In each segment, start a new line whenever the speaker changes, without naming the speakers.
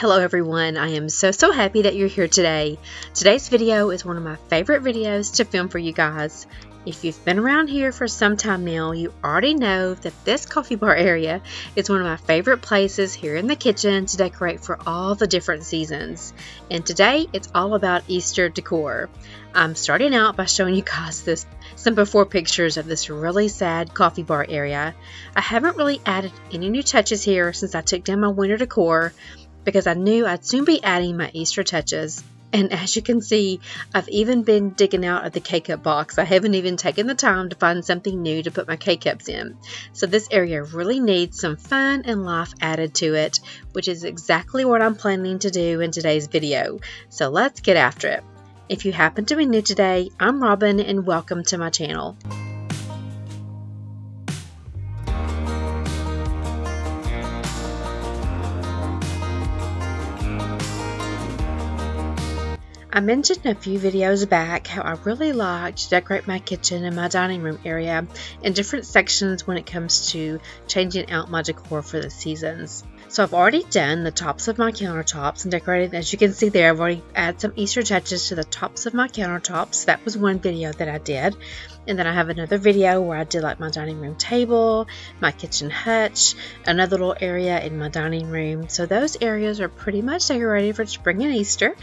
Hello everyone, I am so happy that you're here today. Today's video is one of my favorite videos to film for you guys. If you've been around here for some time now, you already know that this coffee bar area is one of my favorite places here in the kitchen to decorate for all the different seasons. And today it's all about Easter decor. I'm starting out by showing you guys some before pictures of this really sad coffee bar area. I haven't really added any new touches here since I took down my winter decor, because I knew I'd soon be adding my Easter touches. And as you can see, I've even been digging out of the K-Cup box. I haven't even taken the time to find something new to put my K-Cups in. So this area really needs some fun and life added to it, which is exactly what I'm planning to do in today's video. So let's get after it. If you happen to be new today, I'm Robin and welcome to my channel. I mentioned a few videos back how I really like to decorate my kitchen and my dining room area in different sections when it comes to changing out my decor for the seasons. So I've already done the tops of my countertops and decorated. As you can see there, I've already added some Easter touches to the tops of my countertops. That was one video that I did. And then I have another video where I did like my dining room table, my kitchen hutch, another little area in my dining room. So those areas are pretty much decorated for spring and Easter.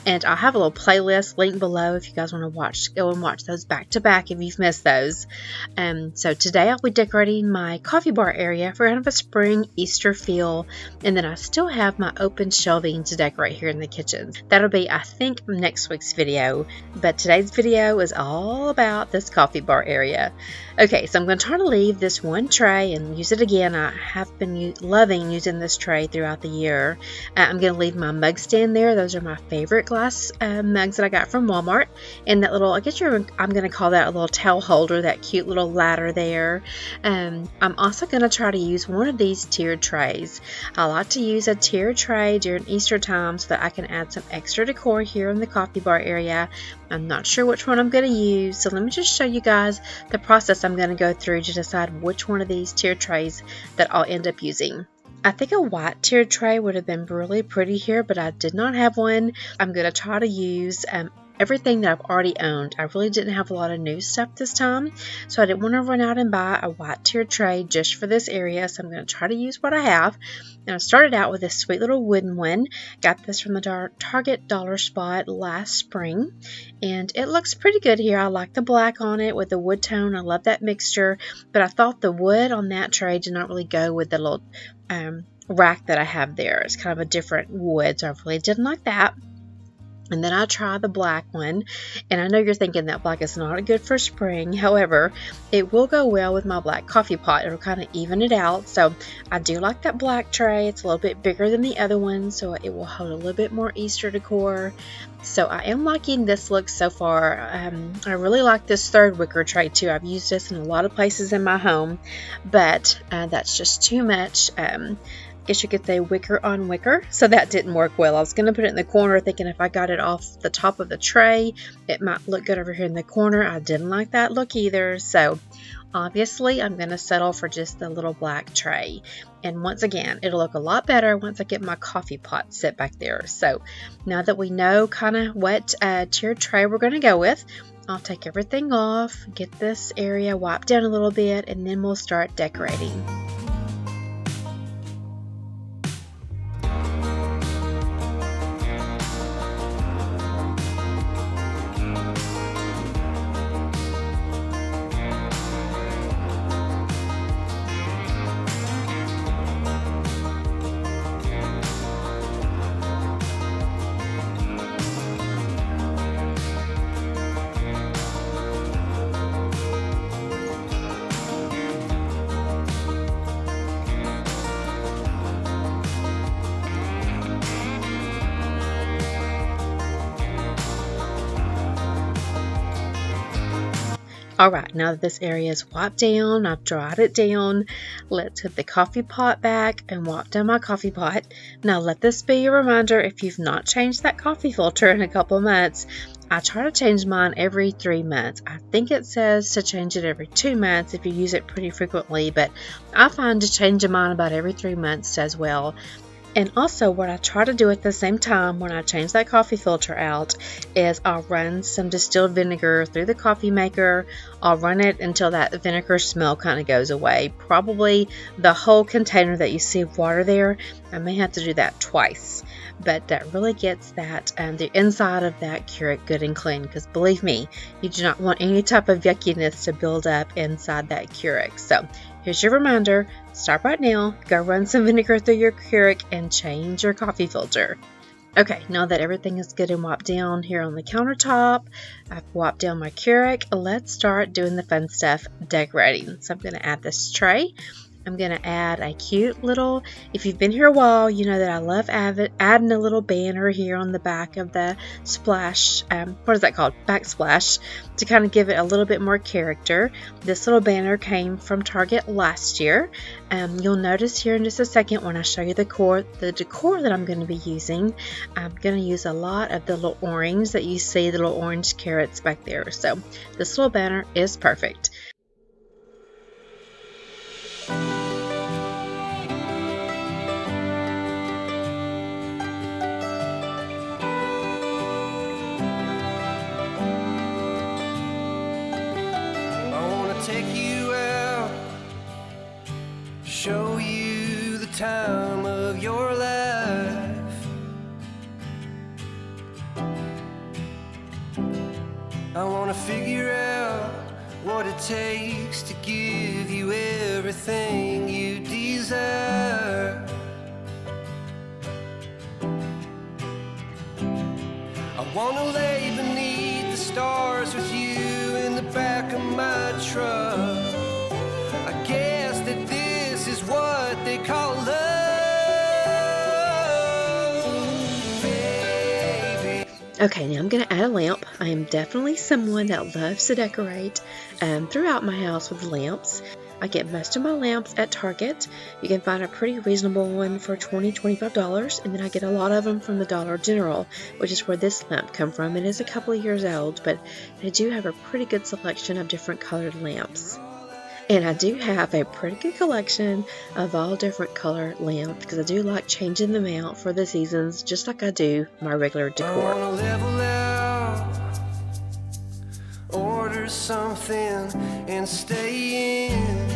And I'll have a little playlist linked below if you guys want to go and watch those back to back if you've missed those. So today I'll be decorating my coffee bar area for kind of a spring Easter feel. And then I still have my open shelving to decorate here in the kitchen. That'll be, I think, next week's video. But today's video is all about this coffee bar area. Okay, so I'm going to try to leave this one tray and use it again. I have been loving using this tray throughout the year. I'm going to leave my mug stand there. Those are my favorite glass mugs that I got from Walmart. And that little, I'm going to call that a little towel holder, that cute little ladder there. I'm also going to try to use one of these tiered trays. I like to use a tiered tray during Easter time so that I can add some extra decor here in the coffee bar area. I'm not sure which one I'm going to use, so let me just show you guys the process I'm going to go through to decide which one of these tiered trays that I'll end up using. I think a white tiered tray would have been really pretty here, but I did not have one. I'm going to try to use everything that I've already owned. I really didn't have a lot of new stuff this time, so I didn't want to run out and buy a white tiered tray just for this area, so I'm going to try to use what I have. And I started out with this sweet little wooden one. Got this from the Target Dollar Spot last spring, and it looks pretty good here. I like the black on it with the wood tone. I love that mixture, but I thought the wood on that tray did not really go with the little rack that I have there. It's kind of a different wood, so I really didn't like that. And then I tried the black one, and I know you're thinking that black is not good for spring. However, it will go well with my black coffee pot. It'll kind of even it out. So I do like that black tray. It's a little bit bigger than the other one, so it will hold a little bit more Easter decor. So I am liking this look so far. I really like this third wicker tray too. I've used this in a lot of places in my home, but that's just too much. Guess you could say wicker on wicker, so that didn't work well. I was going to put it in the corner thinking if I got it off the top of the tray it might look good over here in the corner. I didn't like that look either, so obviously I'm going to settle for just the little black tray. And once again, it'll look a lot better once I get my coffee pot set back there. So now that we know kind of what tiered tray we're going to go with, I'll take everything off, get this area wiped down a little bit, and then we'll start decorating. Alright, now that this area is wiped down, I've dried it down, let's put the coffee pot back and wipe down my coffee pot. Now let this be a reminder, if you've not changed that coffee filter in a couple months, I try to change mine every 3 months. I think it says to change it every 2 months if you use it pretty frequently, but I find to change mine about every 3 months as well. And also what I try to do at the same time when I change that coffee filter out is I'll run some distilled vinegar through the coffee maker. I'll run it until that vinegar smell kind of goes away. Probably the whole container that you see of water there. I may have to do that twice. But that really gets that the inside of that Keurig good and clean, because believe me, you do not want any type of yuckiness to build up inside that Keurig. So here's your reminder, stop right now, go run some vinegar through your Keurig and change your coffee filter. Okay, now that everything is good and wiped down here on the countertop, I've wiped down my Keurig, let's start doing the fun stuff, decorating. So I'm going to add this tray. I'm going to add a cute little, if you've been here a while, you know that I love adding a little banner here on the back of the splash, what is that called? Backsplash, to kind of give it a little bit more character. This little banner came from Target last year. You'll notice here in just a second when I show you the decor that I'm going to be using, I'm going to use a lot of the little orange that you see, the little orange carrots back there. So this little banner is perfect.
Take you out, show you the time of your life. I want to figure out what it takes to give you everything you desire. I want to lay beneath the stars with you in the back of my truck. I guess that this is what they call love, baby.
Okay, now I'm going to add a lamp. I am definitely someone that loves to decorate throughout my house with lamps. I get most of my lamps at Target. You can find a pretty reasonable one for $20–$25, and then I get a lot of them from the Dollar General, which is where this lamp come from. It is a couple of years old, but they do have a pretty good selection of different colored lamps. And I do have a pretty good collection of all different color lamps, because I do like changing them out for the seasons, just like I do my regular decor.
I wanna level out, order something and stay in.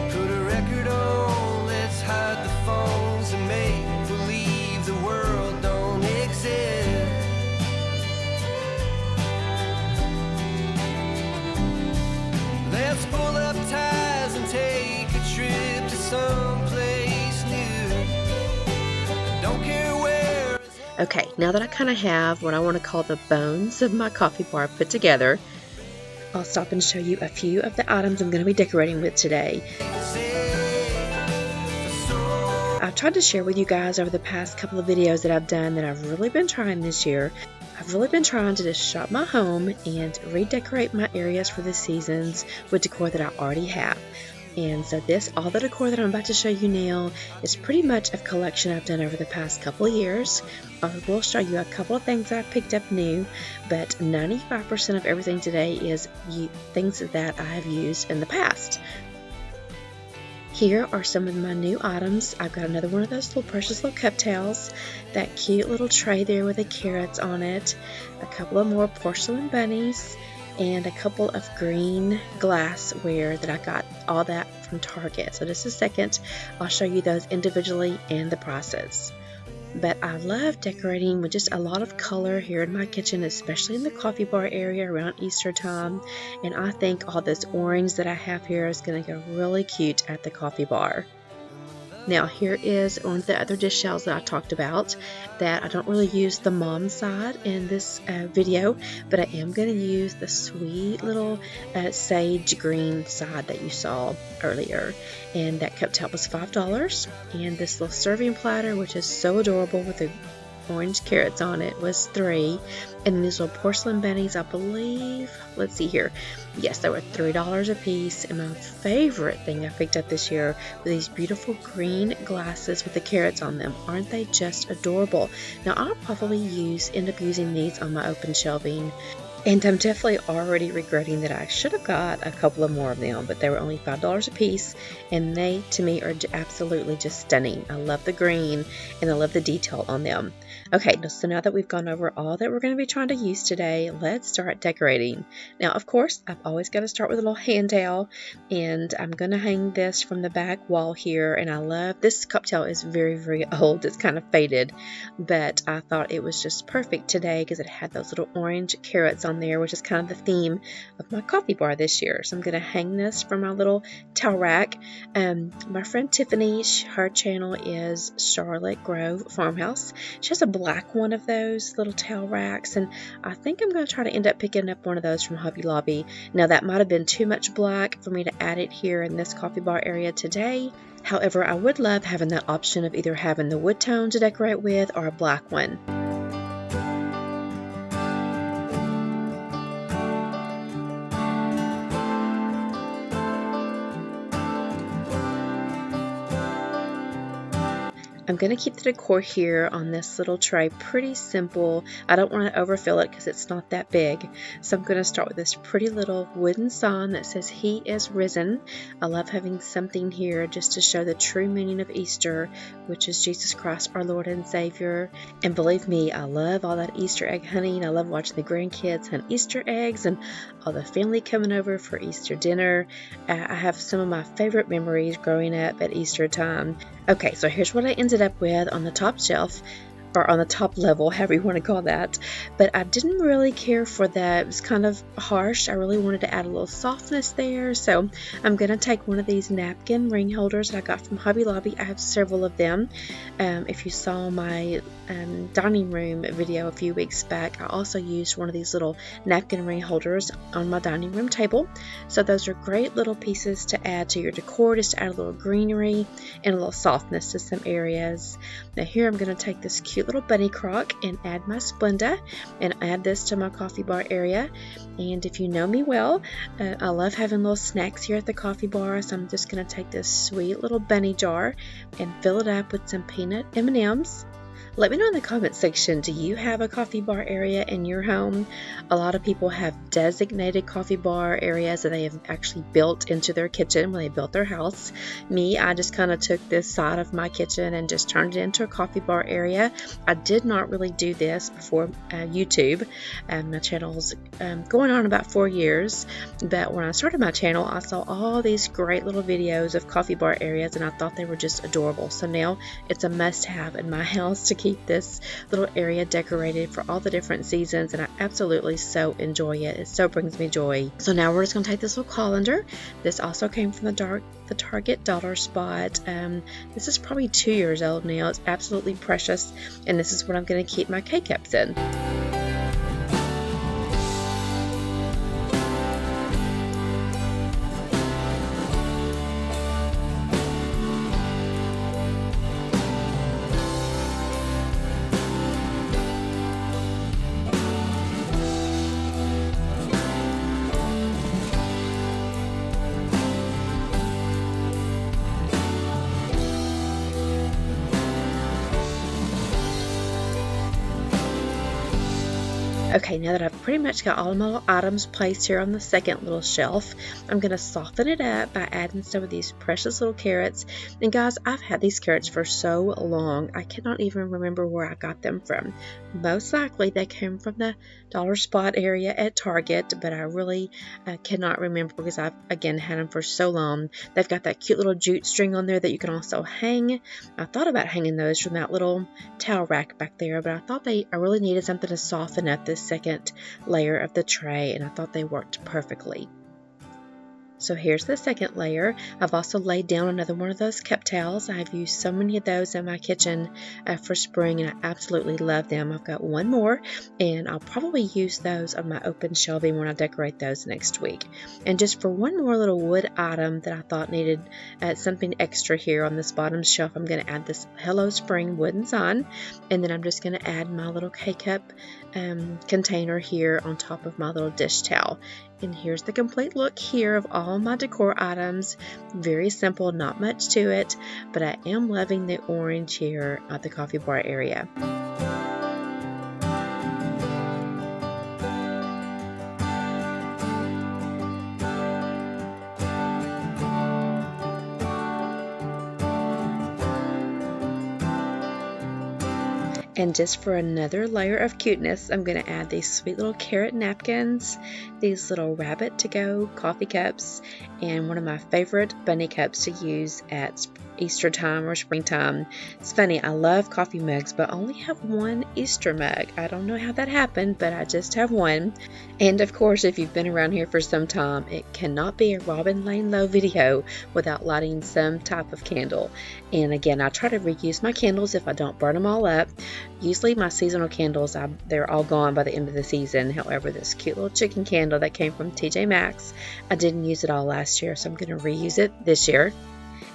Put a record on, let's hide the phones and make believe the world don't exist. Let's pull up ties and take a trip to someplace new. Don't care where.
Okay, now that I kind of have what I want to call the bones of my coffee bar put together, I'll stop and show you a few of the items I'm going to be decorating with today. I've tried to share with you guys over the past couple of videos that I've done that I've really been trying this year. I've really been trying to just shop my home and redecorate my areas for the seasons with decor that I already have. And so all the decor that I'm about to show you now is pretty much a collection I've done over the past couple of years. I will show you a couple of things that I picked up new, but 95% of everything today is things that I have used in the past. Here are some of my new items. I've got another one of those little precious little cup towels, that cute little tray there with the carrots on it, a couple of more porcelain bunnies, and a couple of green glassware that I got all that from Target. So just a second, I'll show you those individually and the prices. But I love decorating with just a lot of color here in my kitchen, especially in the coffee bar area around Easter time. And I think all this orange that I have here is going to go really cute at the coffee bar. Now here is one of the other dish shells that I talked about that I don't really use the mom side in this video, but I am going to use the sweet little sage green side that you saw earlier. And that cup top was $5. And this little serving platter, which is so adorable with the orange carrots on it, was $3. And these little porcelain bunnies, I believe, let's see here, yes, they were $3 a piece. And my favorite thing I picked up this year were these beautiful green glasses with the carrots on them. Aren't they just adorable? Now I'll probably end up using these on my open shelving And I'm definitely already regretting that I should have got a couple of more of them, but they were only $5 a piece, and they, to me, are absolutely just stunning. I love the green, and I love the detail on them. Okay, so now that we've gone over all that we're going to be trying to use today, let's start decorating. Now, of course, I've always got to start with a little hand towel, and I'm going to hang this from the back wall here, and I love, this cup towel is very, very old. It's kind of faded, but I thought it was just perfect today because it had those little orange carrots on there, which is kind of the theme of my coffee bar this year. So I'm going to hang this from my little towel rack. My friend Tiffany, her channel is Charlotte Grove Farmhouse. She has a black one of those little towel racks, and I think I'm going to try to end up picking up one of those from Hobby Lobby. Now that might have been too much black for me to add it here in this coffee bar area today. However, I would love having that option of either having the wood tone to decorate with or a black one. I'm going to keep the decor here on this little tray pretty simple. I don't want to overfill it because it's not that big. So I'm going to start with this pretty little wooden sign that says He is risen. I love having something here just to show the true meaning of Easter, which is Jesus Christ, our Lord and Savior. And believe me, I love all that Easter egg hunting. I love watching the grandkids hunt Easter eggs and all the family coming over for Easter dinner. I have some of my favorite memories growing up at Easter time. Okay, so here's what I ended up with on the top shelf, or on the top level, however you want to call that. But I didn't really care for that. It was kind of harsh. I really wanted to add a little softness there. So I'm going to take one of these napkin ring holders that I got from Hobby Lobby. I have several of them. If you saw my dining room video a few weeks back, I also used one of these little napkin ring holders on my dining room table. So those are great little pieces to add to your decor, just to add a little greenery and a little softness to some areas. Now here I'm going to take this cute little bunny crock and add my Splenda and add this to my coffee bar area. And if you know me well, I love having little snacks here at the coffee bar, so I'm just going to take this sweet little bunny jar and fill it up with some peanut M&Ms. Let me know in the comment section, do you have a coffee bar area in your home? A lot of people have designated coffee bar areas that they have actually built into their kitchen when they built their house. Me, I just kind of took this side of my kitchen and just turned it into a coffee bar area. I did not really do this before YouTube. My channel's going on about 4 years, but when I started my channel, I saw all these great little videos of coffee bar areas, and I thought they were just adorable. So now it's a must-have in my house to keep this little area decorated for all the different seasons, and I absolutely so enjoy it. It so brings me joy. So now we're just going to take this little colander. This also came from the Target dollar spot. This is probably 2 years old now. It's absolutely precious, and this is what I'm going to keep my K-cups in. Okay, now that I've pretty much got all of my little items placed here on the second little shelf, I'm going to soften it up by adding some of these precious little carrots. And guys, I've had these carrots for so long, I cannot even remember where I got them from. Most likely they came from the dollar spot area at Target, but I really cannot remember because I've, again, had them for so long. They've got that cute little jute string on there that you can also hang. I thought about hanging those from that little towel rack back there, but I thought I really needed something to soften up this second layer of the tray, and I thought they worked perfectly. So here's the second layer. I've also laid down another one of those cup towels. I've used so many of those in my kitchen for spring, and I absolutely love them. I've got one more, and I'll probably use those on my open shelving when I decorate those next week. And just for one more little wood item that I thought needed something extra here on this bottom shelf, I'm going to add this Hello Spring wooden sign, and then I'm just going to add my little K-cup container here on top of my little dish towel. And here's the complete look here of all my decor items. Very simple, not much to it, but I am loving the orange here at the coffee bar area. And just for another layer of cuteness, I'm going to add these sweet little carrot napkins, these little rabbit to go coffee cups, and one of my favorite bunny cups to use at Easter time or springtime. It's funny, I love coffee mugs, but I only have one Easter mug. I don't know how that happened, but I just have one. And of course, if you've been around here for some time, it cannot be a Robin Lane Lowe video without lighting some type of candle. And again, I try to reuse my candles if I don't burn them all up. Usually my seasonal candles, they're all gone by the end of the season. However, this cute little chicken candle that came from TJ Maxx, I didn't use it all last year, so I'm going to reuse it this year.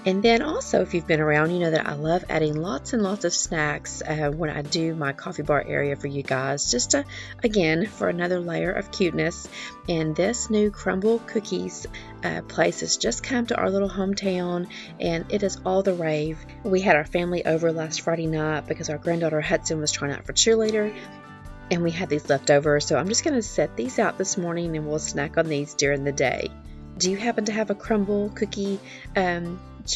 And then also, if you've been around, you know that I love adding lots and lots of snacks when I do my coffee bar area for you guys, just to, again, for another layer of cuteness. And this new crumble cookies place has just come to our little hometown, and it is all the rave. We had our family over last Friday night because our granddaughter Hudson was trying out for cheerleader, and we had these left over. So I'm just going to set these out this morning, and we'll snack on these during the day. Do you happen to have a crumble cookie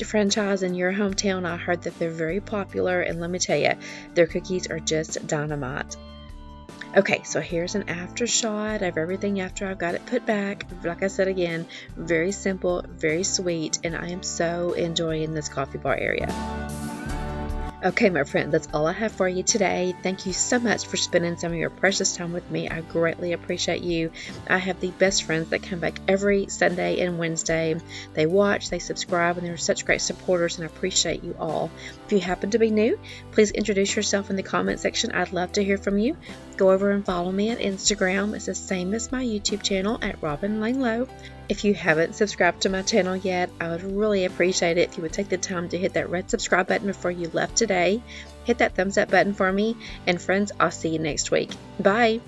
franchise in your hometown? I heard that they're very popular, and let me tell you, their cookies are just dynamite. Okay, so here's an after shot of everything after I've got it put back. Like I said again, very simple, very sweet, and I am so enjoying this coffee bar area. Okay, my friend, that's all I have for you today. Thank you so much for spending some of your precious time with me. I greatly appreciate you. I have the best friends that come back every Sunday and Wednesday. They watch, they subscribe, and they're such great supporters, and I appreciate you all. If you happen to be new, please introduce yourself in the comment section. I'd love to hear from you. Go over and follow me on Instagram. It's the same as my YouTube channel at Robin Lane Lowe. If you haven't subscribed to my channel yet, I would really appreciate it if you would take the time to hit that red subscribe button before you left today. Hit that thumbs up button for me. And friends, I'll see you next week. Bye.